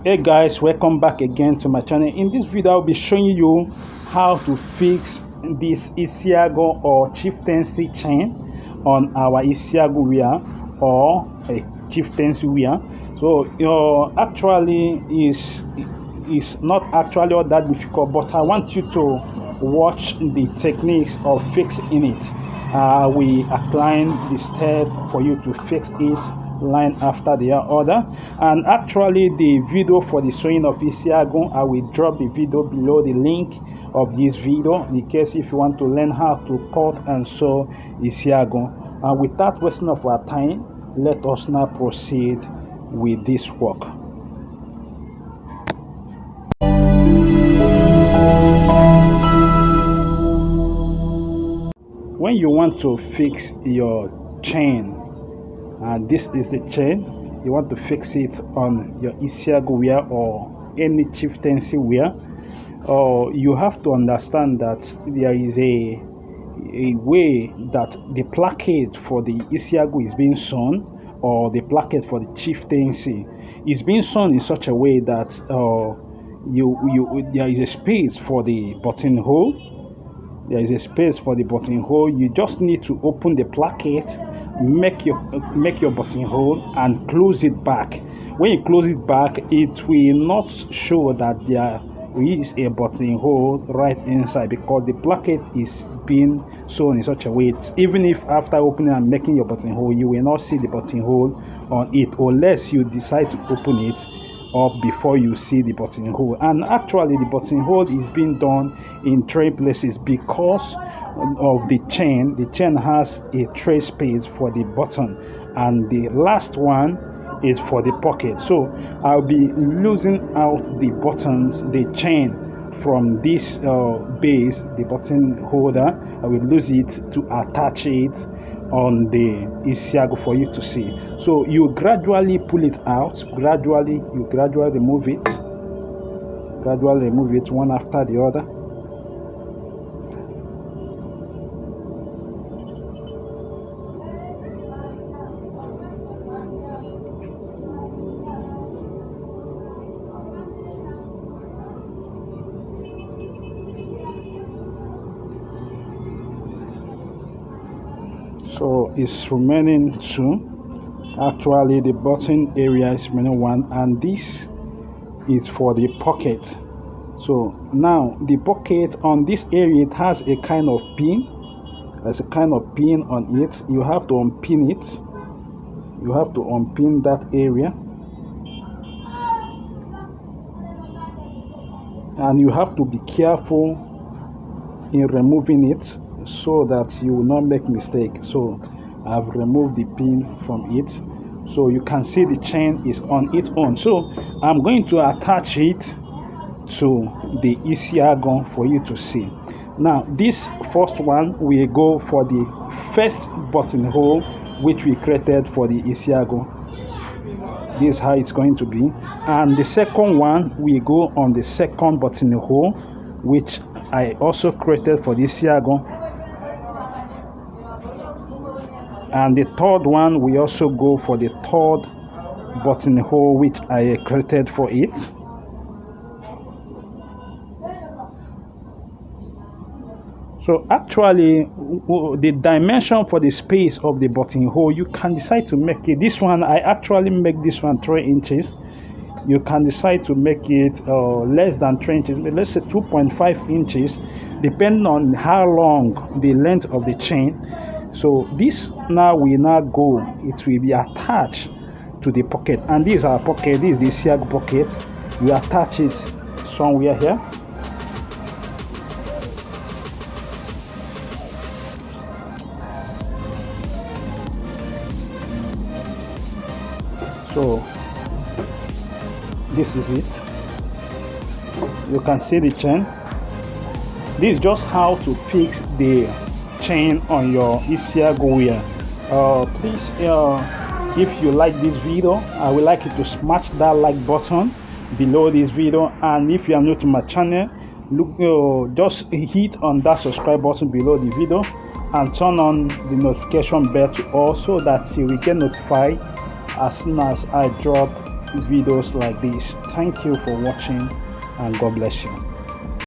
Hey guys, welcome back again to my channel. In this video I'll be showing you how to fix this Isiagu or chieftaincy chain on our Isiagu wear or a chieftaincy wear. So actually is not actually all that difficult, but I want you to watch the techniques of fixing it. We outline the step for you to fix it line after the other, and actually the video for the sewing of Isiagu, I will drop the video below the link of this video in case if you want to learn how to cut and sew Isiagu. And without wasting of our time, let us now proceed with this work. When you want to fix your chain, and this is the chain, you want to fix it on your Isiagu wear or any chieftaincy wear, you have to understand that there is a way that the placket for the Isiagu is being sewn, or the placket for the chieftaincy is being sewn in such a way that there is a space for the buttonhole. There is a space for the buttonhole. You just need to open the placket, make your buttonhole and close it back. When you close it back, it will not show that there is a buttonhole right inside, because the placket is being sewn in such a way, even if after opening and making your buttonhole, you will not see the buttonhole on it unless you decide to open it up before you see the buttonhole. And actually the buttonhole is being done in 3 places because of the chain. The chain has a tray space for the button, and the last one is for the pocket. So I'll be losing out the buttons, the chain from this base, the button holder. I will lose it to attach it on the Isiagu for you to see. So you gradually pull it out, gradually remove it, one after the other. So it's remaining 2. Actually the button area is remaining 1, and this is for the pocket. So now the pocket on this area, it has a kind of pin. There's a kind of pin on it. You have to unpin it. You have to unpin that area, and you have to be careful in removing it so that you will not make mistake. So I've removed the pin from it, so you can see the chain is on its own. So I'm going to attach it to the Isiagu for you to see. Now this first one will go for the first buttonhole which we created for the Isiagu. This is how it's going to be, and the second one will go on the second buttonhole which I also created for the Isiagu, and the third one will also go for the third buttonhole which I created for it. So actually the dimension for the space of the buttonhole, you can decide to make it, this one I actually make this one 3 inches. You can decide to make it less than 3 inches, but let's say 2.5 inches, depending on how long the length of the chain. So this now will not go, it will be attached to the pocket, and this is our pocket. This is the Isiagu pocket. We attach it somewhere here. So this is it. You can see the chain. This is just how to fix the chain on your Isiagu wear. Please, if you like this video, I would like you to smash that like button below this video, and if you are new to my channel, just hit on that subscribe button below the video and turn on the notification bell to all, so that you will get notified as soon as I drop videos like this. Thank you for watching, and God bless you.